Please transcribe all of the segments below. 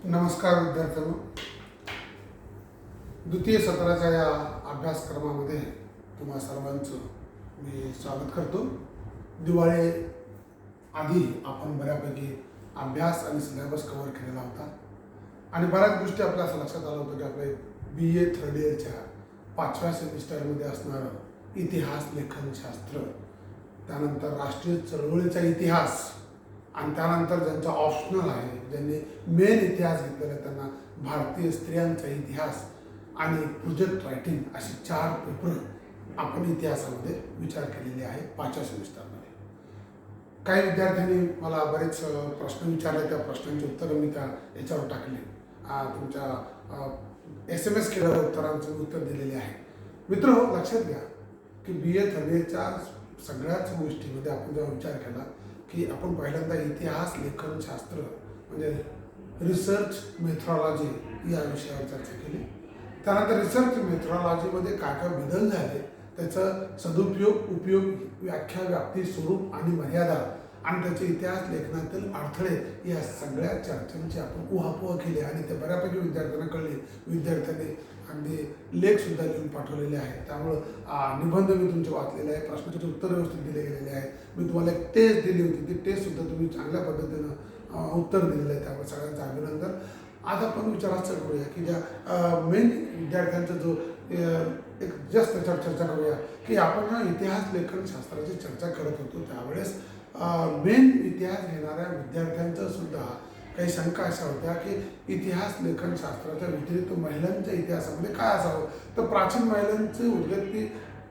नमस्कार विद्यार्थ्यांनो, द्वितीय सत्राच्या या अभ्यासक्रमामध्ये तुम्हा सर्वांचं मी स्वागत करतो. दिवाळी आधी आपण बऱ्यापैकी अभ्यास आणि सिलेबस कव्हर केलेला होता आणि बऱ्याच गोष्टी आपल्या असं लक्षात आलं होतं की आपले BA थर्ड इयरच्या 5व्या सेमिस्टरमध्ये असणारं इतिहास लेखनशास्त्र, त्यानंतर राष्ट्रीय चळवळीचा इतिहास आणि त्यानंतर ज्यांचा ऑप्शनल आहे, ज्यांनी मेन इतिहास घेतलेला आहे, त्यांना भारतीय स्त्रियांचा इतिहास आणि प्रोजेक्ट रायटिंग असे 4 पेपर आपण इतिहासामध्ये विचार केलेले आहे 5व्या सेमिस्टरमध्ये. काही विद्यार्थ्यांनी मला बरेच प्रश्न विचारले, त्या प्रश्नांची उत्तरं मी त्या याच्यावर टाकले. तुमच्या SMS केलेल्या उत्तरांचं उत्तर दिलेले आहे. मित्र लक्षात घ्या की BA थर्ड इयरच्या सगळ्याच गोष्टीमध्ये आपण जेव्हा विचार केला की आपण पहिल्यांदा इतिहास लेखनशास्त्र म्हणजे रिसर्च मेथॉडॉलॉजी या विषयावर चर्चा केली. त्यानंतर रिसर्च मेथॉडॉलॉजीमध्ये काय काय बदल झाले, त्याचं सदुपयोग, उपयोग, व्याख्या, व्याप्ती, स्वरूप आणि मर्यादा आणि त्याचे इतिहास लेखनातील अडथळे या सगळ्या चर्चांची आपण उहापोह केली आणि ते बऱ्यापैकी विद्यार्थ्यांना कळले. विद्यार्थ्यांनी अगदी लेखसुद्धा लिहून पाठवलेले आहेत. त्यामुळं निबंध मी तुमचे वाचलेले आहे, प्रश्नाचे उत्तर व्यवस्थित दिले गेलेले आहे. मी तुम्हाला एक टेस्ट दिली होती, ती टेस्टसुद्धा तुम्ही चांगल्या पद्धतीनं उत्तर दिलेलं आहे, त्यामुळे सगळ्यांचं अभिनंदन. आज आपण विचारात करूया की ज्या मेन विद्यार्थ्यांचा जो एक जस्ट त्याच्यावर चर्चा करूया की आपण इतिहास लेखनशास्त्राची चर्चा करत होतो त्यावेळेस मेन इतिहास घेणाऱ्या विद्यार्थ्यांचं सुद्धा काही शंका अशा होत्या की इतिहास लेखनशास्त्राच्या व्यतिरिक्त महिलांच्या इतिहासामध्ये काय असावं. तर प्राचीन महिलांची उद्गती,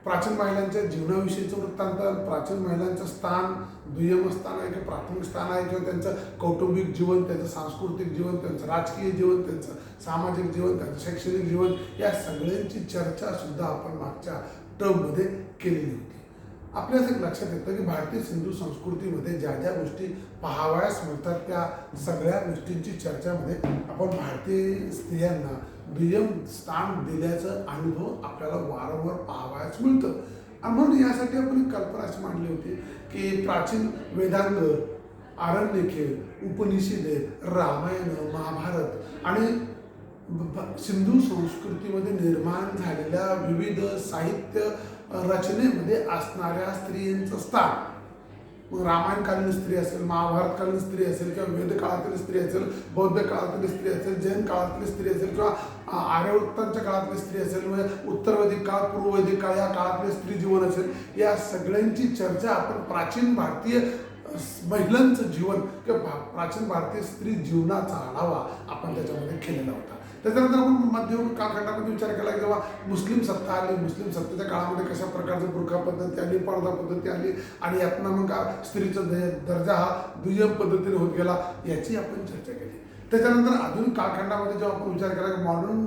प्राचीन महिलांच्या जीवनाविषयीचं वृत्तांत, प्राचीन महिलांचं स्थान, दुय्यम स्थान आहे किंवा प्राथमिक स्थान आहे, किंवा त्यांचं कौटुंबिक जीवन, त्यांचं सांस्कृतिक जीवन, त्यांचं राजकीय जीवन, त्यांचं सामाजिक जीवन, त्यांचं शैक्षणिक जीवन, या सगळ्यांची चर्चासुद्धा आपण मागच्या टर्ममध्ये केलेली होती. आपल्याच एक लक्षात येतं की भारतीय सिंधू संस्कृतीमध्ये ज्या ज्या गोष्टी पाहावयास मिळतात त्या सगळ्या गोष्टींची चर्चामध्ये आपण भारतीय स्त्रियांना दुय्यम स्थान दिल्याचं अनुभव आपल्याला वारंवार पाहावयास मिळतं. आणि म्हणून यासाठी आपण एक कल्पना अशी मांडली होती की प्राचीन वेदांग, आरण्यके, उपनिषदे, रामायण, महाभारत आणि सिंधू संस्कृतीमध्ये निर्माण झालेल्या विविध साहित्य रचनेमध्ये असणाऱ्या स्त्रियांचं स्थान, मग रामायणकालीन स्त्री असेल, महाभारतकालीन स्त्री असेल, किंवा वेद काळातील स्त्री असेल, बौद्ध काळातील स्त्री असेल, जैन काळातली स्त्री असेल, किंवा आर्यवृत्तांच्या काळातली स्त्री असेल, म्हणजे उत्तरवैदिक काळ, पूर्ववैदिक काळ या काळातले स्त्री जीवन असेल, या सगळ्यांची चर्चा आपण प्राचीन भारतीय महिलांचं जीवन किंवा प्राचीन भारतीय स्त्री जीवनाचा आढावा आपण त्याच्यामध्ये केलेला होता. त्याच्यानंतर आपण मध्ययुग कालखंडामध्ये विचार केला की जेव्हा मुस्लिम सत्ता आली, मुस्लिम सत्तेच्या काळामध्ये कशा प्रकारचं बुरखा पद्धती आली, पर्दा पद्धती आली आणि यातनं मग स्त्रीचा दर्जा हा दुय्यम पद्धतीने होत गेला, याची आपण चर्चा केली. त्याच्यानंतर आधुनिक कालखंडामध्ये जेव्हा आपण विचार केला की मॉडर्न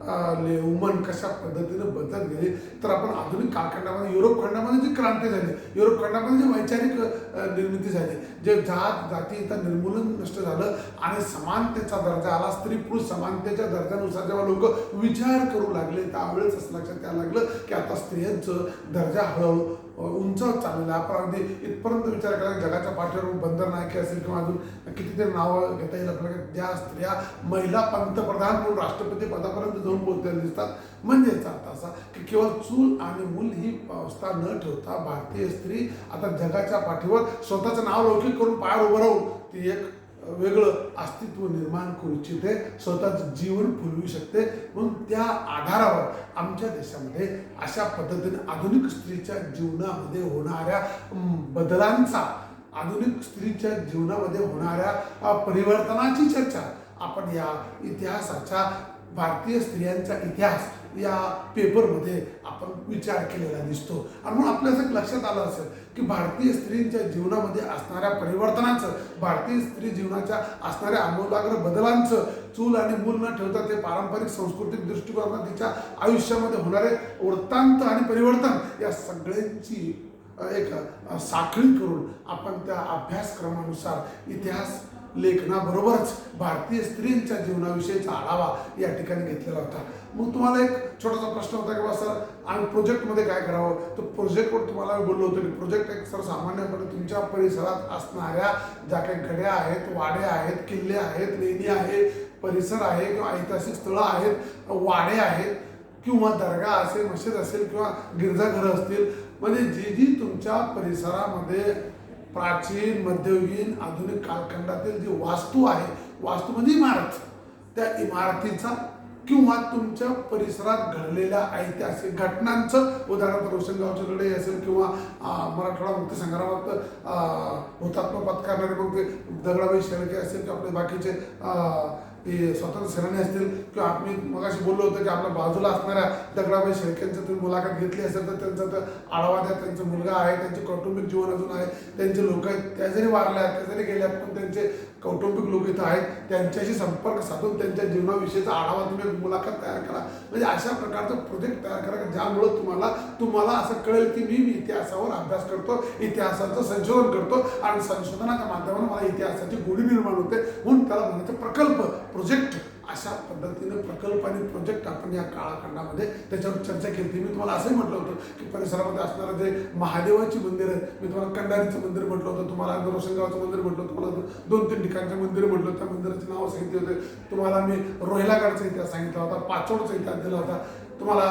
वुमन कशा पद्धतीने बदलत गेली, तर आपण आधुनिक कालखंडामध्ये युरोप खंडामध्ये जी क्रांती झाली, युरोप खंडामध्ये जी वैचारिक निर्मिती झाली, जे जात जातीचं निर्मूलन नष्ट झालं आणि समानतेचा दर्जा आला, स्त्री पुरुष समानतेच्या दर्जानुसार जेव्हा लोक विचार करू लागले त्यावेळेस असं लक्षात यायला लागलं की आता स्त्रियांचं दर्जा हळूहळू उंचावत चाललेला. आपण अगदी इथपर्यंत विचार केला जगाच्या पाठीवर बंदर नायके असेल किंवा अजून कितीतरी नावं घेता येईल आपल्याला, ज्या स्त्रिया महिला पंतप्रधान म्हणून राष्ट्रपती पदापर्यंत जाऊन पोहोचलेल्या दिसतात. म्हणजे याचा अर्थ असा की केवळ चूल आणि मूल ही अवस्था न ठेवता भारतीय स्त्री आता जगाच्या पाठीवर स्वतःचं नाव लौकिक करून पायावर उभं राहून ती एक वेगळं अस्तित्व निर्माण करू इच्छिते, स्वतःचं जीवन फुलवू शकते. म्हणून त्या आधारावर आमच्या देशामध्ये अशा पद्धतीने आधुनिक स्त्रीच्या जीवनामध्ये होणाऱ्या बदलांचा, आधुनिक स्त्रीच्या जीवनामध्ये होणाऱ्या परिवर्तनाची चर्चा आपण या इतिहासाच्या भारतीय स्त्रियांचा इतिहास या पेपरमध्ये आपण विचार केलेला दिसतो. आणि म्हणून आपल्याला लक्षात आलं असेल की भारतीय स्त्रींच्या जीवनामध्ये असणाऱ्या परिवर्तनाचं, भारतीय स्त्री जीवनाच्या असणाऱ्या आमूलाग्र बदलांचं चूल आणि मूल न ठेवता ते पारंपरिक सांस्कृतिक दृष्टिकोनात तिच्या आयुष्यामध्ये होणारे वृत्तांत आणि परिवर्तन या सगळ्यांची एक साखळी करून आपण त्या अभ्यासक्रमानुसार इतिहास लेखनाबरोबरच भारतीय स्त्रींच्या जीवनाविषयीचा आढावा या ठिकाणी घेतलेला होता. मग तुम्हाला एक छोटासा प्रश्न होता की बा सर आम्ही प्रोजेक्टमध्ये काय करावं, तर प्रोजेक्टवर तुम्हाला बोललो होतो की प्रोजेक्ट एक सर्वसामान्यपणे तुमच्या परिसरात असणाऱ्या ज्या काही गड्या आहेत, वाड्या आहेत, किल्ले आहेत, लेणी आहेत, परिसर आहे किंवा ऐतिहासिक स्थळं आहेत, वाडे आहेत किंवा दर्गा असेल, मशीद असेल किंवा गिरजाघरं असतील, म्हणजे जी जी तुमच्या परिसरामध्ये प्राचीन, मध्ययुगीन, आधुनिक कालखंडातील जी वास्तू आहे, वास्तू म्हणजे इमारत, त्या इमारतीचा किंवा तुमच्या परिसरात घडलेल्या ऐतिहासिक घटनांचं, उदाहरणार्थ रोशनगावची लढाई असेल किंवा मराठवाडा मुक्ती संग्रामात हुतात्मा पत्करणारे मग ते दगडाबाई शेळके असेल किंवा आपले बाकीचे ते स्वातंत्र्य सेनानी असतील किंवा आम्ही मगाशी बोललो होतो की आपल्या बाजूला असणाऱ्या दगडाबाई शेळकेंचं तुम्ही मुलाखत घेतली असेल तर त्यांचा तर आढावा द्या. त्यांचा मुलगा आहे, त्यांचे कौटुंबिक जीवन अजून आहे, त्यांचे लोक आहेत, त्या जरी वारल्या त्या जरी गेल्यात पण त्यांचे कौटुंबिक लोक इथं आहेत, त्यांच्याशी संपर्क साधून त्यांच्या जीवनाविषयीचा आढावा तुम्ही एक मुलाखत तयार करा. म्हणजे अशा प्रकारचं प्रोजेक्ट तयार करा ज्यामुळं तुम्हाला असं कळेल की मी इतिहासावर अभ्यास करतो, इतिहासाचं संशोधन करतो आणि संशोधनाच्या माध्यमातून मला इतिहासाची गोडी निर्माण होते, म्हणून त्याला म्हणायचं प्रकल्प, प्रोजेक्ट. अशा पद्धतीने प्रकल्प आणि प्रोजेक्ट आपण या काळखंडामध्ये त्याच्यावर चर्चा केली. मी तुम्हाला असंही म्हटलं होतं की परिसरामध्ये असणारं जे महादेवाची मंदिर आहेत, मी तुम्हाला कंडारीचं मंदिर म्हटलं होतं, तुम्हाला रोशनगावचं मंदिर म्हटलं होतं, तुम्हाला 2-3 ठिकाणचे मंदिर म्हटलं होतं, त्या मंदिराचे नावं सांगितले होते, तुम्हाला मी रोहिलागडचा इतिहास सांगितला होता, पाचोडचा इतिहास दिला होता, तुम्हाला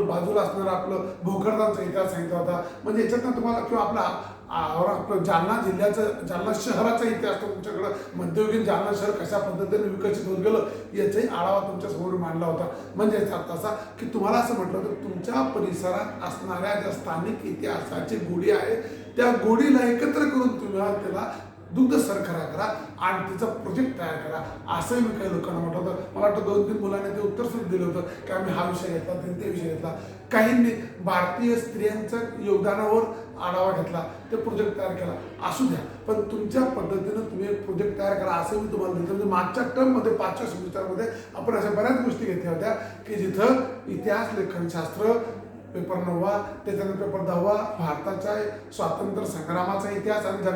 बाजूला असणारा आपलं भोकरदानचा इतिहास सांगितला होता. म्हणजे याच्यातनं तुम्हाला किंवा आपलं जालना जिल्ह्याचं, जालना शहराचा इतिहास तुमच्याकडं, मध्ययुगीन जालना शहर कशा पद्धतीने विकसित होत गेलं याचाही आढावा तुमच्या समोर मांडला होता. म्हणजे याचा अर्थ असा की तुम्हाला असं म्हटलं होतं तुमच्या परिसरात असणाऱ्या ज्या स्थानिक इतिहासाची गोडी आहे त्या गोडीला एकत्र करून तुम्ही त्याला दुग्ध सरखरा करा आणि तिचा प्रोजेक्ट तयार करा, असंही मी काही लोकांना म्हटलं होतं. मला वाटतं 2-3 मुलांनी ते उत्तर सुद्धा दिलं होतं की आम्ही हा विषय घेतला, त्यांनी ते विषय घेतला. काहींनी भारतीय स्त्रियांचं योगदानावर आढावा घेतला, ते प्रोजेक्ट तयार केला. असू द्या, पण तुमच्या पद्धतीनं तुम्ही एक प्रोजेक्ट तयार करा असं मी तुम्हाला दिलं. म्हणजे मागच्या टर्ममध्ये 5व्या सेमिस्टरमध्ये आपण अशा बऱ्याच गोष्टी घेतल्या होत्या की जिथं इतिहास, लेखनशास्त्र पेपर 9वा, त्याच्यानंतर पेपर 10वा, भारताच्या स्वातंत्र्य संग्रामाचा इतिहास आणि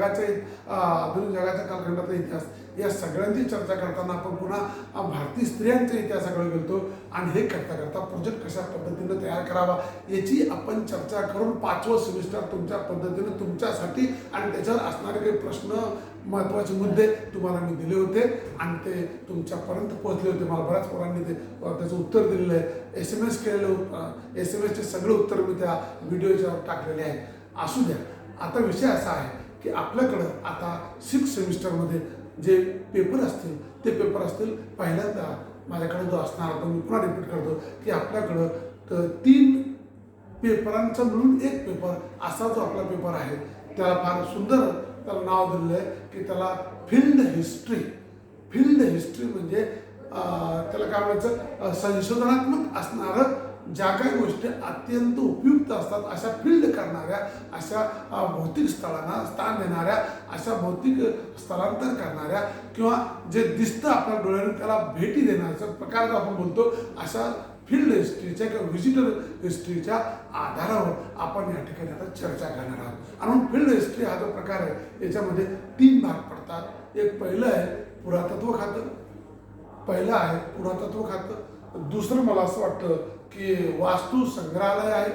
आधुनिक जगाच्या कालखंडाचा इतिहास, या सगळ्यांची चर्चा करताना आपण पुन्हा भारतीय स्त्रियांच्या इतिहासाकडे गेलो आणि हे करता करता प्रोजेक्ट कशा पद्धतीनं तयार करावा याची आपण चर्चा करून 5वं सेमिस्टर तुमच्या पद्धतीनं तुमच्यासाठी आणि त्याच्यावर असणारे काही प्रश्न, महत्त्वाचे मुद्दे तुम्हाला मी दिले होते आणि ते तुमच्यापर्यंत पोहोचले होते. मला बऱ्याच पोरांनी त्याचं उत्तर दिलेलं आहे. SMS केलेलं, SMSचे सगळे उत्तर मी त्या व्हिडिओच्यावर टाकलेले आहे. असू द्या, आता विषय असा आहे की आपल्याकडं आता 6th सेमिस्टरमध्ये जे पेपर असतील ते पेपर असतील. पहिल्यांदा माझ्याकडे जो असणार होता, मी पुन्हा रिपीट करतो की आपल्याकडं 3 पेपरांचा मिळून एक पेपर असा जो आपला पेपर आहे त्याला फार सुंदर त्याला नाव दिलेलं आहे की त्याला फील्ड हिस्ट्री. फील्ड हिस्ट्री म्हणजे त्याला काय म्हणायचं, संशोधनात्मक असणारं ज्या काही गोष्टी अत्यंत उपयुक्त असतात अशा फील्ड करणाऱ्या, अशा भौतिक स्थळांना स्थान देणाऱ्या, अशा भौतिक स्थलांतर करणाऱ्या किंवा जे दिसतं आपल्या डोळ्याने त्याला भेटी देण्याचा प्रकार आपण बोलतो, अशा फील्ड हिस्ट्रीच्या किंवा व्हिजिटर हिस्ट्रीच्या आधारावर आपण या ठिकाणी आता चर्चा करणार आहोत. आणि फील्ड हिस्ट्री हा जो प्रकार आहे याच्यामध्ये 3 भाग पडतात. एक पहिलं आहे पुरातत्व खातं, पहिलं आहे पुरातत्व खातं, दुसरं मला असं वाटतं की वास्तू संग्रहालय आहे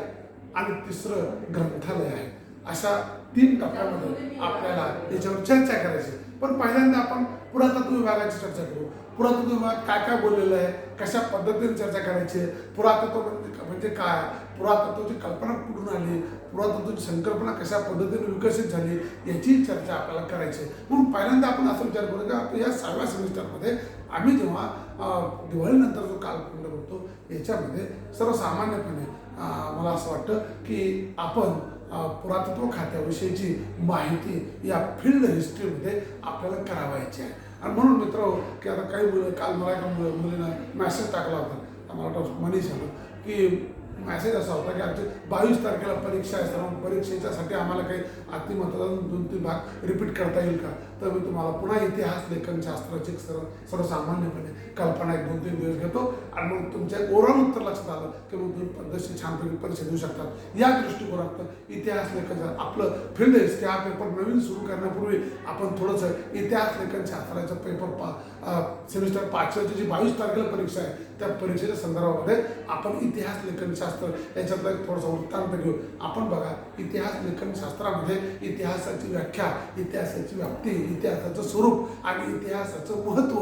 आणि तिसरं ग्रंथालय आहे. अशा 3 टप्प्यामध्ये आपल्याला याच्यावर चर्चा करायची. पण पहिल्यांदा आपण पुरातत्व विभागाची चर्चा करू. पुरातत्व विभाग काय काय बोललेलं आहे, कशा पद्धतीने चर्चा करायची आहे, पुरातत्व म्हणजे काय, पुरातत्वाची कल्पना कुठून आली, पुरातत्वाची संकल्पना कशा पद्धतीने विकसित झाली याची चर्चा आपल्याला करायची. म्हणून पहिल्यांदा आपण असा विचार करू की आपण या 6व्या सेमिस्टरमध्ये आम्ही जेव्हा दिवाळीनंतर जो कालखंड बघतो याच्यामध्ये सर्वसामान्यपणे मला असं वाटतं की आपण पुरातत्व खात्याविषयीची माहिती या फील्ड हिस्ट्रीमध्ये आपल्याला करावायची आहे. आणि म्हणून मित्र की आता काही काल मला एका मुलीनं मॅसेज टाकला होता, मला वाटतं मनीषानं, की मॅसेज असा होता की आमची 22 तारखेला परीक्षा आहे, तर परीक्षेच्यासाठी आम्हाला काही अतिमहत्त्वाचा 2-3 भाग रिपीट करता येईल का. तर मी तुम्हाला पुन्हा इतिहास, लेखनशास्त्राची सर्वसामान्यपणे कल्पना 1-2-3 दिवस घेतो आणि मग तुमच्या ओव्हरऑल उत्तर लक्षात आलं की मग तुम्ही पद्धतशीर छानपैकी परीक्षा देऊ शकतात. या दृष्टिकोनातून इतिहास, लेखनशास्त्र आपलं फील्ड हिस्ट्री हा पेपर नवीन सुरू करण्यापूर्वी आपण थोडंसं इतिहास, लेखनशास्त्राचा पेपर सेमिस्टर 5ची जी 22 तारखेला परीक्षा आहे त्या परीक्षेच्या संदर्भामध्ये आपण इतिहास, लेखनशास्त्र शास्त्र याच्यातलं एक थोडंसं वृत्तांत घेऊ. आपण बघा, इतिहास लेखन शास्त्रामध्ये इतिहासाची व्याख्या, इतिहासाची व्याप्ती, इतिहासाचं स्वरूप आणि इतिहासाचं महत्त्व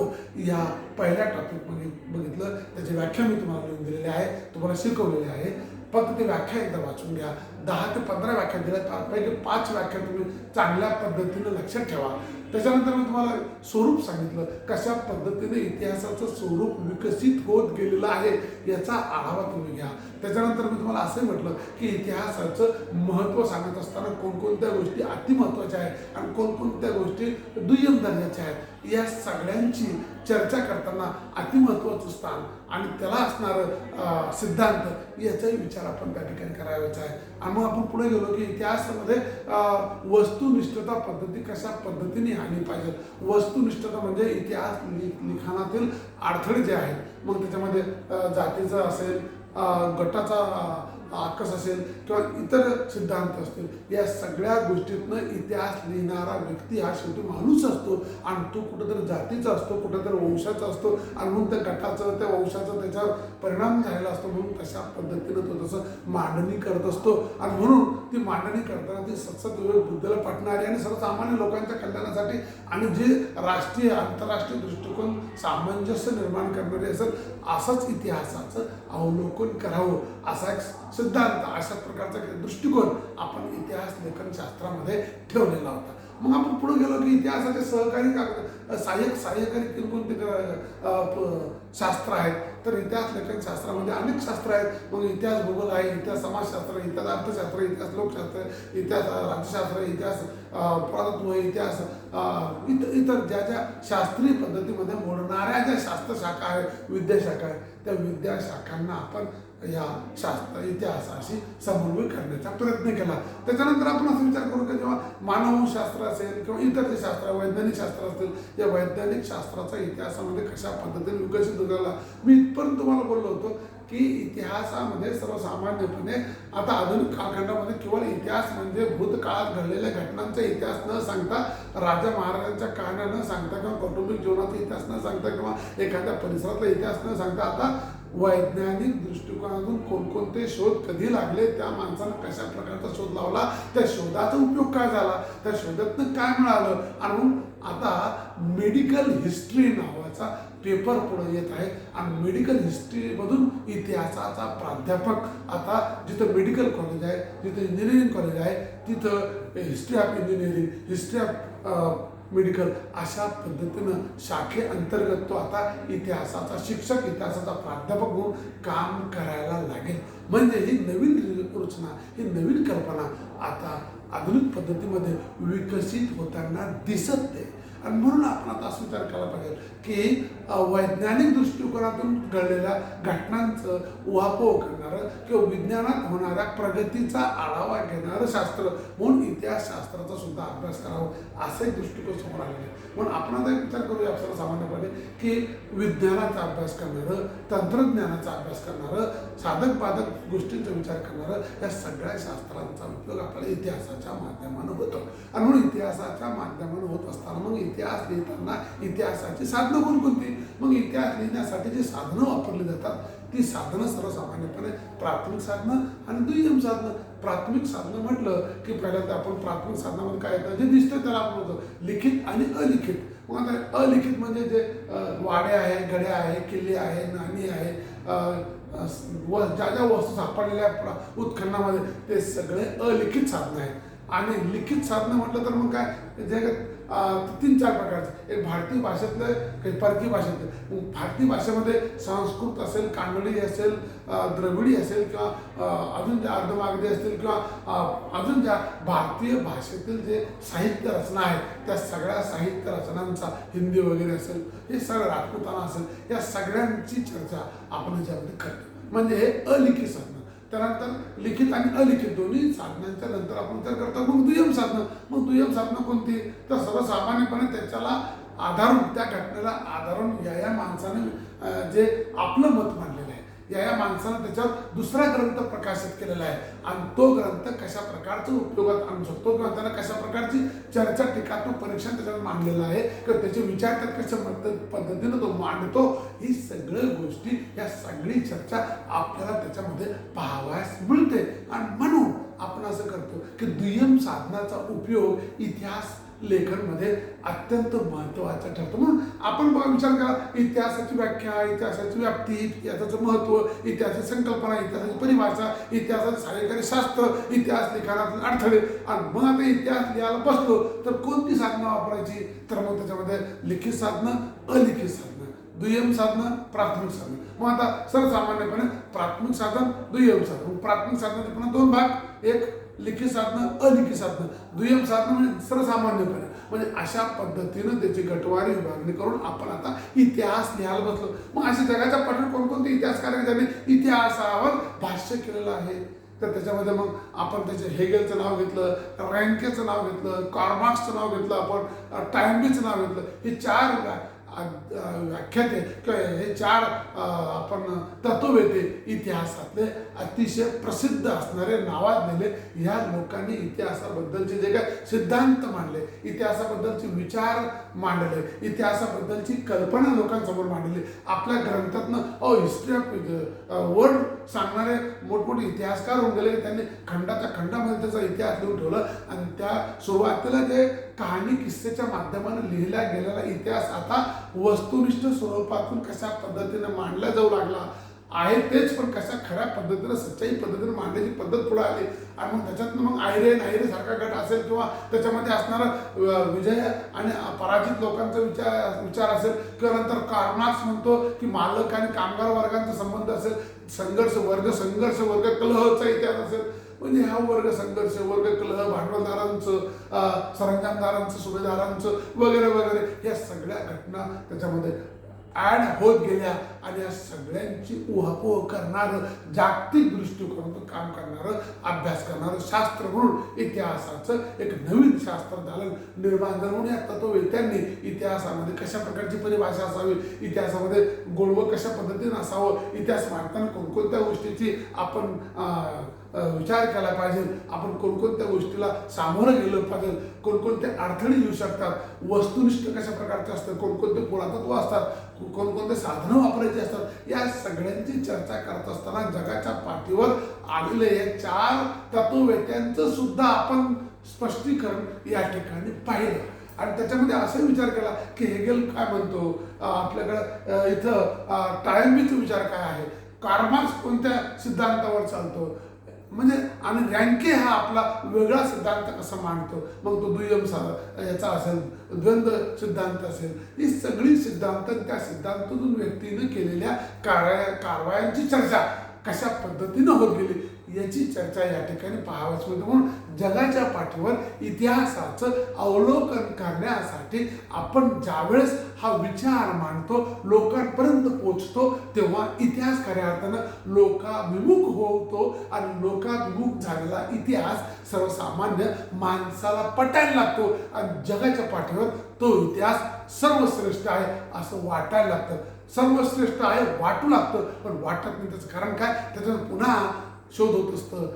या पहिल्या टॉपिकमध्ये बघितलं. त्याची व्याख्या मी तुम्हाला लिहून दिलेली आहे, तुम्हाला शिकवलेली आहे. फक्त ती व्याख्या एकदा वाचून घ्या. 10 ते 15 व्याख्या दिल्या, त्यापैकी 5 व्याख्या तुम्ही चांगल्या पद्धतीने लक्षात ठेवा. त्याच्यानंतर मी तुम्हाला स्वरूप सांगितलं, कशा पद्धतीने इतिहासाचं स्वरूप विकसित होत गेलेलं आहे याचा आढावा तुम्ही घ्या. त्याच्यानंतर मी तुम्हाला असं म्हटलं की इतिहासाचं महत्त्व सांगत असताना कोणकोणत्या गोष्टी अतिमहत्त्वाच्या आहेत आणि कोणकोणत्या गोष्टी दुय्यम दर्जाच्या आहेत, या सगळ्यांची चर्चा करताना अतिमहत्त्वाचं स्थान आणि त्याला असणारं सिद्धांत याचाही विचार आपण त्या ठिकाणी करायचा आहे. आणि मग आपण पुढे गेलो की इतिहासामध्ये वस्तुनिष्ठता पद्धती कशा पद्धतीने आली पाहिजे. वस्तुनिष्ठता म्हणजे इतिहास लिखाणातील अडथळे जे आहेत, मग त्याच्यामध्ये जातीचं असेल, गटाचा आकस असेल किंवा इतर सिद्धांत असतील, या सगळ्या गोष्टीतनं इतिहास लिहिणारा व्यक्ती हा शेवटी माणूस असतो आणि तो कुठंतरी जातीचा असतो, कुठंतरी वंशाचा असतो आणि म्हणून त्या गटाचं त्या वंशाचा त्याच्यावर परिणाम झालेला असतो. म्हणून तशा पद्धतीनं तो तसं मांडणी करत असतो आणि म्हणून ती मांडणी करताना ती सतत बुद्धीला पटणारी आणि सर्वसामान्य लोकांच्या कल्याणासाठी आणि जे राष्ट्रीय आंतरराष्ट्रीय दृष्टिकोन सामंजस्य निर्माण करणारे असेल असंच इतिहासाचं अवलोकन करावं असा एक सिद्धांत, अशा प्रकारचा दृष्टिकोन आपण इतिहास लेखन शास्त्रामध्ये ठेवलेला होता. मग आपण पुढे गेलो की इतिहासाचे सहाय्यकारी कोणते शास्त्र आहेत, तर इतिहास लेखन शास्त्रामध्ये अनेक शास्त्र आहेत. मग इतिहास भूगोल आहे, इतिहास समाजशास्त्र, इतिहास अर्थशास्त्र, इतिहास लोकशास्त्र, इतिहास राज्यशास्त्र, इतिहास पुरातत्व, इतिहास इतर ज्या ज्या शास्त्रीय पद्धतीमध्ये मोडणाऱ्या ज्या शास्त्रशाखा आहेत, विद्याशाखा आहेत, त्या विद्याशाखांना आपण या इतिहासाशी समन्वय करण्याचा प्रयत्न केला. त्याच्यानंतर आपण असा विचार करू की जेव्हा मानवशास्त्र असेल किंवा इतर जे शास्त्र वैज्ञानिक शास्त्र असतील, या वैज्ञानिक शास्त्राचा इतिहासामध्ये कशा पद्धतीने विकसित झाला. मी इथपर्यंत तुम्हाला बोललो होतो की इतिहासामध्ये सर्वसामान्यपणे आता आधुनिक कालखंडामध्ये केवळ इतिहास म्हणजे भूतकाळात घडलेल्या घटनांचा इतिहास न सांगता, राजा महाराजांच्या कहाण्या न सांगता किंवा कौटुंबिक जीवनाचा इतिहास न सांगता किंवा एखाद्या परिसरातला इतिहास न सांगता आता वैज्ञानिक दृष्टिकोनातून कोणकोणते शोध कधी लागले, त्या माणसानं कशा प्रकारचा शोध लावला, त्या शोधाचा उपयोग काय झाला, त्या शोधातनं काय मिळालं, आणि म्हणून आता मेडिकल हिस्ट्री नावाचा पेपर पुढे येत आहे आणि मेडिकल हिस्ट्रीमधून इतिहासाचा प्राध्यापक आता जिथं मेडिकल कॉलेज आहे, जिथं इंजिनिअरिंग कॉलेज आहे, तिथं history of engineering, history of medical अशा पद्धतीनं शाखेअंतर्गत तो आता इतिहासाचा शिक्षक, इतिहासाचा प्राध्यापक म्हणून काम करायला लागेल. म्हणजे ही नवीन रचना, ही नवीन कल्पना आता आधुनिक पद्धतीमध्ये विकसित होताना दिसत नाही. आणि म्हणून आपण आता असं विचार केला पाहिजे की वैज्ञानिक दृष्टिकोनातून घडलेल्या घटनांचं उहापोह करणारं किंवा विज्ञानात होणाऱ्या प्रगतीचा आढावा घेणारं शास्त्र म्हणून इतिहास शास्त्राचा सुद्धा अभ्यास करावा असा एक दृष्टिकोन समोर आलेला आहे. म्हणून आपण आता एक विचार करूया आपल्याला सामान्यपणे की विज्ञानाचा अभ्यास करणारं, तंत्रज्ञानाचा अभ्यास करणारं, साधक बाधक गोष्टींचा विचार करणारं, या सगळ्या शास्त्रांचा उपयोग आपल्याला इतिहासाच्या माध्यमानं होतो. आणि म्हणून इतिहासाच्या माध्यमानं होत असताना मग इतिहास लिहिताना इतिहासाची साधनं कोणकोणती, मग इतिहास लिहिण्यासाठी जी साधनं वापरली जातात ती साधनं सर्वसामान्यपणे प्राथमिक साधनं आणि दुय्यम साधनं. प्राथमिक साधनं म्हटलं की पहिल्यांदा आपण प्राथमिक साधनामध्ये काय येतं, जे दिसतं त्याला आपण होतं लिखित आणि अलिखित. मग आता अलिखित म्हणजे जे वाडे आहे, गड्या आहे, किल्ले आहे, नाणी आहे, ज्या ज्या वस्तू सापडलेल्या उत्खननामध्ये ते सगळे अलिखित साधनं आहेत. आणि लिखित साधनं म्हटलं तर मग काय, जे 3-4 प्रकारचे, एक भारतीय भाषेतलं, काही परकी भाषेतलं. भारतीय भाषेमध्ये संस्कृत असेल, कानडी असेल, द्रविडी असेल किंवा अजून ज्या अर्धमागधी असतील किंवा अजून ज्या भारतीय भाषेतील जे साहित्य रचना आहेत त्या सगळ्या साहित्य रचनांचा, हिंदी वगैरे असेल, हे सगळं राजपुताना असेल, या सगळ्यांची चर्चा आपण याच्यामध्ये करतो. म्हणजे हे अलिखित साधनं. त्यानंतर लिखित आणि अलिखित दोन्ही साधनांच्या नंतर आपण विचार करतो मग दुय्यम साधनं. मग दुय्यम साधनं कोणती, तर सर्वसामान्यपणे त्याच्याला आधारून, त्या घटनेला आधारून या माणसाने जे आपलं मत मांडलेलं आहे, या माणसानं त्याच्यावर दुसरा ग्रंथ प्रकाशित केलेला आहे आणि तो ग्रंथ कशा प्रकारचा उपयोगात आणू शकतो किंवा त्याला कशा प्रकारची चर्चा टीकात्मक परीक्षण त्याच्यावर मांडलेलं आहे किंवा त्याचे विचार त्यात कशा पद्धतीनं तो मांडतो, ही सगळ्या गोष्टी, या सगळी चर्चा आपल्याला त्याच्यामध्ये पाहावयास मिळते. आणि म्हणून आपण असं करतो की दुय्यम साधनाचा उपयोग इतिहास लेखनमध्ये अत्यंत महत्त्वाचा ठरतो. म्हणून आपण बघा विचार करा, इतिहासाची व्याख्या, इतिहासाची व्याप्ती, इतिहासाचं महत्त्व, इतिहासाची संकल्पना, इतिहासाची परिभाषा, इतिहासाचं सहाय्यकारी शास्त्र, इतिहास लिखाणातील अडथळे. आणि मग आता इतिहास लिहायला बसलो तर कोणती साधनं वापरायची, तर मग त्याच्यामध्ये लिखित साधनं, अलिखित साधनं, दुय्यम साधनं, प्राथमिक साधनं. मग आता सर्वसामान्यपणे प्राथमिक साधन, दुय्यम साधन. प्राथमिक साधनाचे पुन्हा दोन भाग, एक लिखित साधनं, अलिखित साधनं. दुय्यम साधनं म्हणजे सर्वसामान्यपणे, म्हणजे अशा पद्धतीनं त्याची गटवारी विभागणी करून आपण आता इतिहास लिहायला बसलो. मग अशा जगाच्या पाठीवर कोणकोणते इतिहासकार ज्यांनी इतिहासावर भाष्य केलेलं आहे, तर त्याच्यामध्ये मग आपण त्याचे हेगेलचं नाव घेतलं, रँकेचं नाव घेतलं, कार्ल नाव घेतलं, आपण टायम्बीचं नाव घेतलं. हे चार व्याख्याते किंवा हे चार आपण तत्ववेते इतिहासातले अतिशय प्रसिद्ध असणारे, नावाजलेले ह्या लोकांनी इतिहासाबद्दलचे जे काय सिद्धांत मांडले, इतिहासाबद्दलचे विचार मांडले, इतिहासाबद्दलची कल्पना लोकांसमोर मांडली. आपल्या ग्रंथातनं हिस्ट्री ऑफ वर्ल्ड सांगणारे मोठमोठे इतिहासकार होऊन गेले. त्यांनी खंडाच्या खंडामध्ये त्याचा इतिहास लिहून ठेवला आणि त्या सुरुवातीला जे कहाणी किस्सेच्या माध्यमाने लिहिला गेलेला इतिहास आता वस्तुनिष्ठ स्वरूपातून कशा पद्धतीने मांडला जाऊ लागला आहे, तेच पण कशा खऱ्या पद्धतीने सच्चाई पद्धतीने मांडण्याची पद्धत पुढे आली. आणि मग त्याच्यातनं मग आयरे नायरे सारखा गट असेल किंवा त्याच्यामध्ये असणारा विजय आणि पराजित लोकांचा विचार असेल किंवा नंतर कार्ल मार्क्स म्हणतो की मालक आणि कामगार वर्गांचा संबंध असेल, संघर्ष वर्ग कलहचा इतिहास असेल. म्हणजे हा वर्ग संघर्ष, वर्ग कलह, भांडवलदारांचं, सरंजामदारांचं, सुभेदारांचं वगैरे वगैरे या सगळ्या घटना त्याच्यामध्ये ॲड होत गेल्या. आणि या सगळ्यांची उहापोह करणारं, जागतिक दृष्टिकोनातून काम करणारं, अभ्यास करणारं शास्त्र म्हणून इतिहासाचं एक नवीन शास्त्र झालं निर्माण झालं. म्हणून या तत्ववेत्यांनी इतिहासामध्ये कशा प्रकारची परिभाषा असावी, इतिहासामध्ये गोडवं कशा पद्धतीने असावं, इतिहास मांडताना कोणकोणत्या गोष्टीची आपण विचार केला पाहिजे, आपण कोणकोणत्या गोष्टीला सामोरं गेलं पाहिजे, कोणकोणते अडथळे येऊ शकतात, वस्तुनिष्ठ कशा प्रकारचे असतात, कोणकोणते पुरातत्व असतात, कोणकोणते साधनं वापरायची असतात, या सगळ्यांची चर्चा करत असताना जगाच्या पाठीवर आलेले या चार तत्ववेत्यांचं सुद्धा आपण स्पष्टीकरण या ठिकाणी पाहिलं. आणि त्याच्यामध्ये असा विचार केला की हेगेल काय म्हणतो, आपल्याकडं इथं टायम्बीचा विचार काय आहे, कार्ल मार्क्स कोणत्या सिद्धांतावर चालतो, म्हणजे आणि रँके हा आपला वेगळा सिद्धांत कसा मांडतो, मग तो दुय्यम याचा असेल, द्वंद्व सिद्धांत असेल, ही सगळी सिद्धांत त्या सिद्धांतातून व्यक्तीने केलेल्या कारवायांची चर्चा कशा पद्धतीनं होत गेली याची चर्चा या ठिकाणी पाहावयास मिळते. म्हणून जगाच्या पाठीवर इतिहासाचं अवलोकन करण्यासाठी आपण ज्यावेळेस हा विचार मांडतो, लोकांपर्यंत पोचतो, तेव्हा इतिहास खऱ्या अर्थानं लोकाभिमुख होतो. आणि लोकाभिमुख झालेला इतिहास सर्वसामान्य माणसाला पटायला लागतो आणि जगाच्या पाठीवर तो इतिहास सर्वश्रेष्ठ आहे असं वाटायला लागतं. सर्वश्रेष्ठ आहे वाटू लागतं, पण वाटत नाही. त्याचं कारण काय, त्याच्यात पुन्हा शोध होत असतं,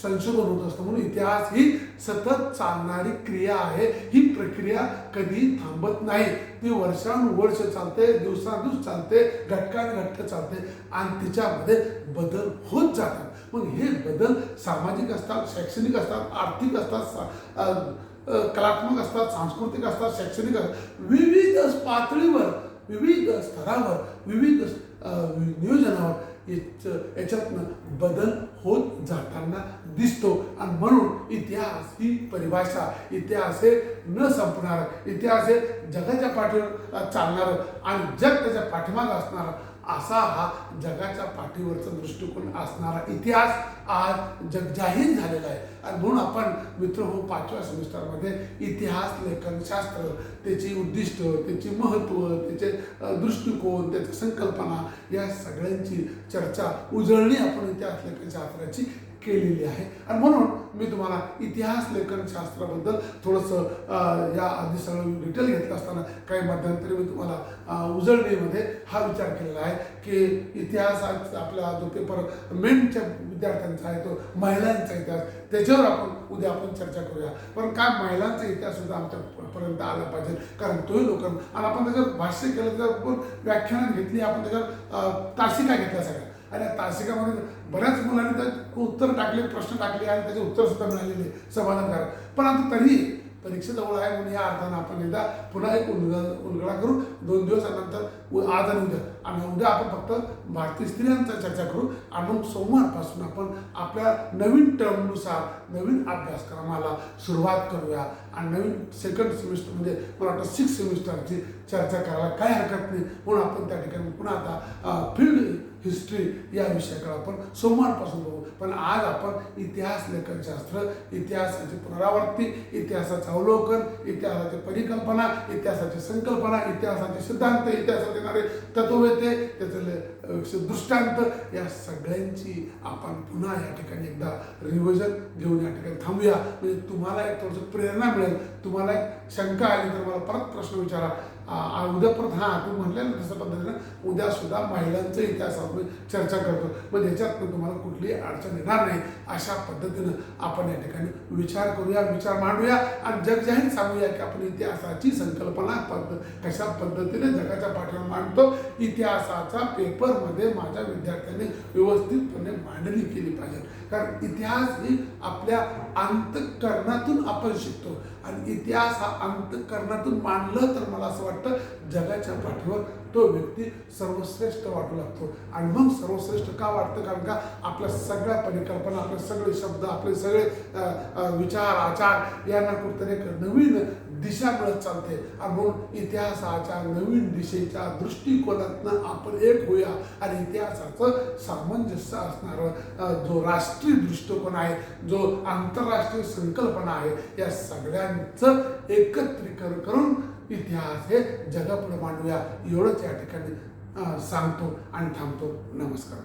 संशोधन होत असतं. म्हणून इतिहास ही सतत चालणारी क्रिया आहे. ही प्रक्रिया कधी थांबत नाही, ती वर्षानुवर्ष चालते, दिवसादिवस चालते, घटकांघट्ट चालते आणि तिच्यामध्ये बदल होत जातात. मग हे बदल सामाजिक असतात, शैक्षणिक असतात, आर्थिक असतात, कलात्मक असतात, सांस्कृतिक असतात, शैक्षणिक असतात, विविध पातळीवर, विविध स्तरावर, विविध नियोजनावर याच्यातनं बदल होत जाताना दिसतो. आणि म्हणून इतिहास ही परिभाषा, इतिहास हे न संपणार, इतिहास हे जगाच्या पाठीवर चालणारं आणि जग त्याच्या पाठीमागं असणारा असा हा जगाच्या पाठीवरचा दृष्टिकोन असणारा इतिहास आज जगजाहीर झालेला आहे. आणि म्हणून आपण मित्र हो 5व्या सेमिस्टरमध्ये इतिहास लेखन शास्त्र, त्याची उद्दिष्ट, त्याची महत्त्व, त्याचे दृष्टिकोन, त्याची संकल्पना या सगळ्यांची चर्चा, उजळणी आपण इतिहास लेखन शास्त्राची केलेली आहे. आणि म्हणून मी तुम्हाला इतिहास लेखन शास्त्राबद्दल थोडंसं या आधी सगळं डिटेल घेतलं असताना काही मध्यंतरी मी तुम्हाला उजळणीमध्ये हा विचार केलेला आहे की इतिहासाचा आपला जो पेपर मेनच्या विद्यार्थ्यांचा आहे तो महिलांचा इतिहास, त्याच्यावर उद्या आपण चर्चा करूया. पण काय महिलांचा इतिहास सुद्धा आमच्यापर्यंत आला पाहिजे, कारण तोही लोक आणि आपण त्याच्यावर भाष्य केलं, त्याच्यावर व्याख्यान घेतली, आपण त्याच्यावर तासिका घेतल्या सगळ्या. आणि या तासिकामध्ये बऱ्याच मुलांनी त्यात उत्तर टाकले, प्रश्न टाकले आणि त्याचे उत्तर सुद्धा मिळालेले समाधानकारक. पण आता तरी परीक्षेजवळ आहे म्हणून या अर्थानं आपण एकदा पुन्हा एक उलगडा करू 2 दिवसानंतर, आज आणि उद्या. आणि उद्या आपण फक्त भारतीय स्त्रियांचा चर्चा करू. आणि मग सोमवारपासून आपण आपल्या नवीन टर्मनुसार नवीन अभ्यासक्रमाला सुरुवात करूया. आणि नवीन सेकंड सेमिस्टर म्हणजे मला वाटतं 6th सेमिस्टरची चर्चा करायला काय हरकत नाही. म्हणून आपण त्या ठिकाणी पुन्हा आता फील्ड हिस्ट्री या विषयाकडे आपण सोमवारपासून बघू. पण आज आपण इतिहास लेखनशास्त्र, इतिहासाची पुनरावृत्ती, इतिहासाचं अवलोकन, इतिहासाची परिकल्पना, इतिहासाची संकल्पना, इतिहासाचे सिद्धांत, इतिहासात येणारे तत्ववेते, त्याचे दृष्टांत, या सगळ्यांची आपण पुन्हा या ठिकाणी एकदा रिव्हिजन घेऊन या ठिकाणी थांबूया. म्हणजे तुम्हाला एक थोडंसं प्रेरणा मिळेल. तुम्हाला एक शंका आली तर मला परत प्रश्न विचारा. उद्या परत तू म्हटलं ना तशा पद्धतीनं उद्या सुद्धा महिलांचं इतिहासावर चर्चा करतो. मग याच्यात तुम्हाला कुठलीही अडचण येणार नाही. अशा पद्धतीनं आपण या ठिकाणी विचार करूया, विचार मांडूया आणि जगजाहीर सांगूया की आपण इतिहासाची संकल्पना कशा पद्धतीने जगाच्या पाठीवर मांडतो. इतिहासाचा पेपरमध्ये माझ्या विद्यार्थ्यांनी व्यवस्थितपणे मांडणी केली पाहिजे. कारण इतिहास ही आपल्या अंतःकरणातून आपण शिकतो आणि इतिहास हा अंतःकरणातून मांडलं तर मला असं वाटतं जगाच्या पाठीवर तो व्यक्ती सर्वश्रेष्ठ वाटू लागतो. आणि मग सर्वश्रेष्ठ का वाटतं? कारण का आपल्या सगळ्या परिकल्पना, आपले सगळे शब्द, आपले सगळे विचार, आचार यांना कुठेतरी एक नवीन दिशा मिळत चालते. आणि म्हणून इतिहासाच्या नवीन दिशेच्या दृष्टिकोनातनं आपण एक होऊया आणि इतिहासाचं सामंजस्य असणारं जो राष्ट्रीय दृष्टिकोन आहे, जो आंतरराष्ट्रीय संकल्पना आहे, या सगळ्यांचं एकत्रीकरण करून इतिहास हे जगापुढे मांडूया. एवढंच या ठिकाणी सांगतो आणि थांबतो. नमस्कार.